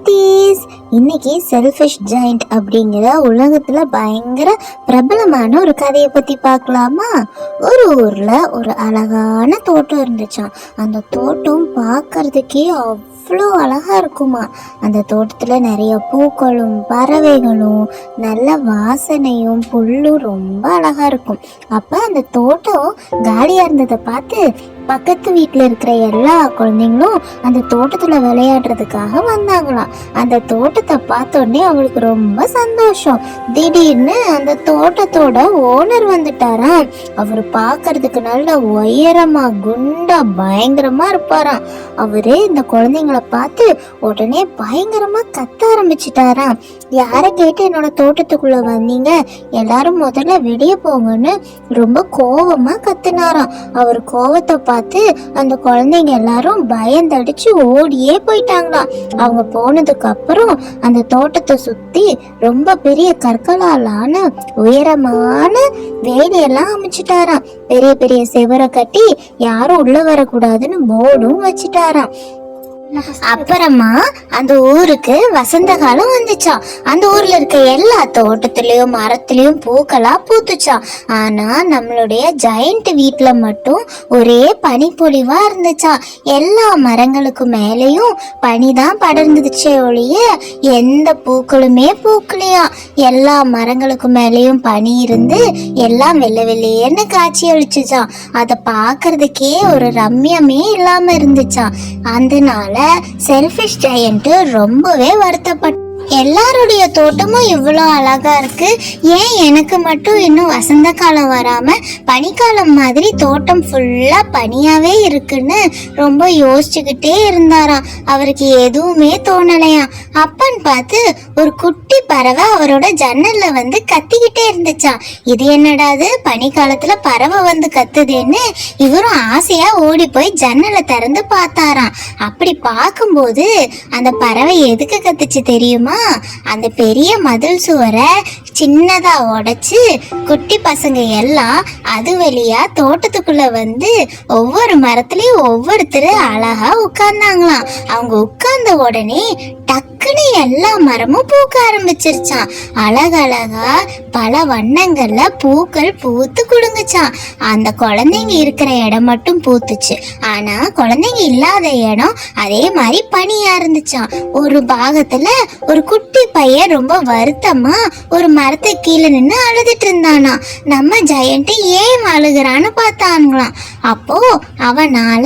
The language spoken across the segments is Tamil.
குட்டீஸ், இன்னைக்கு செல்ஃபிஷ் ஜெயண்ட் அப்படிங்கிற உலகத்துல பயங்கர பிரபலமான ஒரு கதையை பத்தி பார்க்கலாமா? ஒரு ஊர்ல ஒரு அழகான தோட்டம் இருந்துச்சாம். அந்த தோட்டம் பார்க்கறதுக்கே அவ்வளோ அழகா இருக்குமா. அந்த தோட்டத்துல நிறைய பூக்களும் பறவைகளும் நல்ல வாசனையும் புல்லும் ரொம்ப அழகா இருக்கும். அப்ப அந்த தோட்டம் காலியா இருந்ததை பார்த்து பக்கத்து வீட்டில் இருக்கிற எல்லா குழந்தைங்களும் அந்த தோட்டத்தில் விளையாடுறதுக்காக வந்தாங்களாம். அந்த தோட்டத்தை பார்த்தோன்னே அவங்களுக்கு ரொம்ப சந்தோஷம். திடீர்னு அந்த தோட்டத்தோட ஓனர் வந்துட்டாராம். அவர் பார்க்கறதுக்கு நல்ல உயரமா குண்டா பயங்கரமா இருப்பாராம். அவரு இந்த குழந்தைங்களை பார்த்து உடனே பயங்கரமா கத்த ஆரம்பிச்சிட்டாராம். யாரை கேட்டு என்னோட தோட்டத்துக்குள்ள வந்தீங்க, எல்லாரும் முதல்ல வெளியே போங்கன்னு ரொம்ப கோவமா கத்துனாராம். அவர் கோவத்தை பார்த்து அந்த குழந்தைங்க எல்லாரும் பயந்தடிச்சு ஓடியே போயிட்டாங்களாம். அவங்க போனதுக்கு அப்புறம் அந்த தோட்டத்தை சுத்தி ரொம்ப பெரிய கற்களாலான உயரமான வேலியெல்லாம் அமைச்சிட்டாராம். பெரிய பெரிய செவரை கட்டி யாரும் உள்ள வரக்கூடாதுன்னு போர்டும் வச்சுட்டாராம். அப்புறமா அந்த ஊருக்கு வசந்த காலம் வந்துச்சான். அந்த ஊர்ல இருக்க எல்லா தோட்டத்திலயும் மரத்திலயும் பூக்களா பூத்துச்சான். ஆனா நம்மளுடைய ஜெயண்ட் வீட்டுல மட்டும் ஒரே பனிப்பொழிவா இருந்துச்சான். எல்லா மரங்களுக்கு மேலேயும் பனிதான் படர்ந்துச்சே ஒழிய எந்த பூக்களுமே பூக்கலையா. எல்லா மரங்களுக்கு மேலேயும் பனி இருந்து எல்லாம் வெள்ளை வெள்ளையேன்னு காட்சி அளிச்சுச்சான். அதை பாக்குறதுக்கே ஒரு ரம்யமே இல்லாம இருந்துச்சான். அதனால செல்ஃபிஷ் ஜெயண்ட் ரொம்பவே வருத்தப்பட்ட. எல்லாருடைய தோட்டமும் இவ்வளோ அழகா இருக்கு, ஏன் எனக்கு மட்டும் இன்னும் வசந்த காலம் வராம பனிக்காலம் மாதிரி தோட்டம் ஃபுல்லா பனியாவே இருக்குன்னு ரொம்ப யோசிச்சுக்கிட்டே இருந்தாராம். அவருக்கு எதுவுமே தோணலையாம். அப்பன்னு பார்த்து ஒரு குட்டி பறவை அவரோட ஜன்னல்ல வந்து கத்திக்கிட்டே இருந்துச்சான். இது என்னடாது, பனிக்காலத்துல பறவை வந்து கத்துதுன்னு இவரும் ஆசையா ஓடி போய் ஜன்னலை திறந்து பார்த்தாராம். அப்படி பார்க்கும்போது அந்த பறவை எதுக்கு கத்துச்சு தெரியுமா? அந்த பெரிய மதில் சுவரை சின்னதா உடைச்சு குட்டி பசங்க எல்லாம் அது வழியா தோட்டத்துக்குள்ள வந்து ஒவ்வொரு மரத்துலயும் ஒவ்வொருத்தர் அழகா உட்கார்ந்தாங்களாம். அவங்க உட்கார்ந்த உடனே டக்குன்னு எல்லா மரமும் பூக்க ஆரம்பிச்சிருச்சான். அழகழகா பல வண்ணங்கள்ல பூக்கள் பூத்து குடுங்குச்சான். அந்த குழந்தைங்க இருக்கிற இடம் மட்டும் பூத்துச்சு, ஆனா குழந்தைங்க இல்லாத இடம் அதே மாதிரி பனியா இருந்துச்சான். ஒரு பாகத்துல ஒரு குட்டி பையன் ரொம்ப வருத்தமா ஒரு மரத்தை கீழே நின்று அழுதுட்டு இருந்தானா. நம்ம ஜெயண்ட் ஏன் அழுகிறான்னு பார்த்தாங்களாம். அப்போ அவனால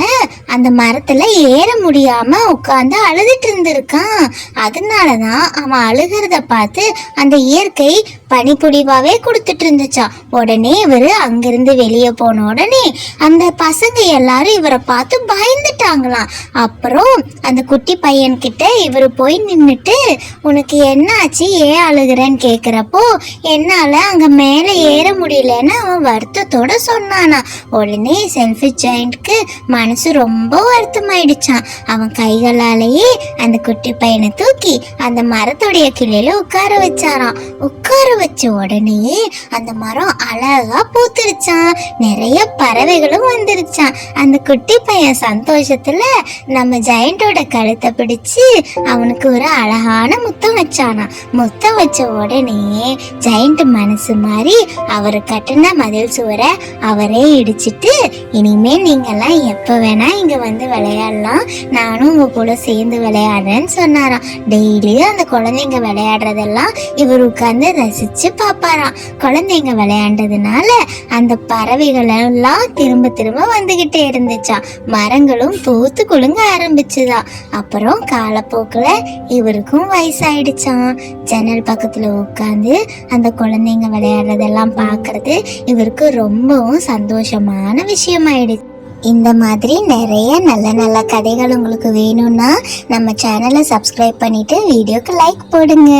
அந்த மரத்துல ஏற முடியாம உட்கார்ந்து அழுதுட்டு இருந்திருக்கான். அதனாலதான் அவன் அழுகிறத பார்த்து அந்த இயற்கை பனிப்புடிவாவே கொடுத்துட்டு இருந்துச்சான். உடனே இவரு அங்கிருந்து வெளியே போன உடனே அந்த பசங்க எல்லாரும் இவரை பார்த்து பயந்துட்டாங்களாம். அப்புறம் அந்த குட்டி பையன் கிட்ட இவரு போய் நின்னுட்டு, உனக்கு என்ன ஆச்சு, ஏன் அழுகிறேன்னு கேக்குறப்போ என்னால அங்க மேல ஏற முடியலன்னு அவன் வருத்தத்தோட சொன்னானா. உடனே செல்ஃபிஷ் ஜெயண்ட்க்கு மனசு ரொம்ப வருத்தமாயிடுச்சான். அவன் கைகளாலேயே அந்த குட்டி பையனை தூக்கி அந்த மரத்துடைய கிளையில உட்கார வச்சாராம். உட்கார வச்ச உடனே அந்த மரம் அழகா பூத்துருச்சான். நிறைய பறவைகளும் வந்துருச்சான். அந்த குட்டி பையன் சந்தோஷத்துல நம்ம ஜெயண்டோட கழுத்தை பிடிச்சு அவனுக்கு ஒரு அழகான முத்தம் வச்சானா. முத்தம் வச்ச உடனே ஜெயண்ட் மனசு மாதிரி அவர் கட்டின மதில் சுவரை அவரே இடிச்சிட்டு, இனிமேல் நீங்கெல்லாம் எப்ப வேணா இங்க வந்து விளையாடலாம், நானும் உங்க கூட சேர்ந்து விளையாடுறேன்னு சொன்னாராம். டெய்லியும் அந்த குழந்தைங்க விளையாடுறதெல்லாம் இவர் உட்கார்ந்து ரசிச்சு பாப்பாராம். குழந்தைங்க விளையாண்டதுனால அந்த பறவைகள் எல்லாம் திரும்ப திரும்ப வந்துகிட்டே இருந்துச்சா. மரங்களும் பூத்து குலுங்க ஆரம்பிச்சுதான். அப்புறம் காலப்போக்குல இவருக்கும் வயசாயிடுச்சான். ஜன்னல் பக்கத்துல உட்கார்ந்து அந்த குழந்தைங்க விளையாடுறதெல்லாம் பாக்குறது இவருக்கு ரொம்பவும் சந்தோஷமான விஷயமாயிடுச்சு. இந்த மாதிரி நிறைய நல்ல நல்ல கதைகள் உங்களுக்கு வேணும்னா நம்ம சேனலை சப்ஸ்கிரைப் பண்ணிட்டு வீடியோக்கு லைக் போடுங்க.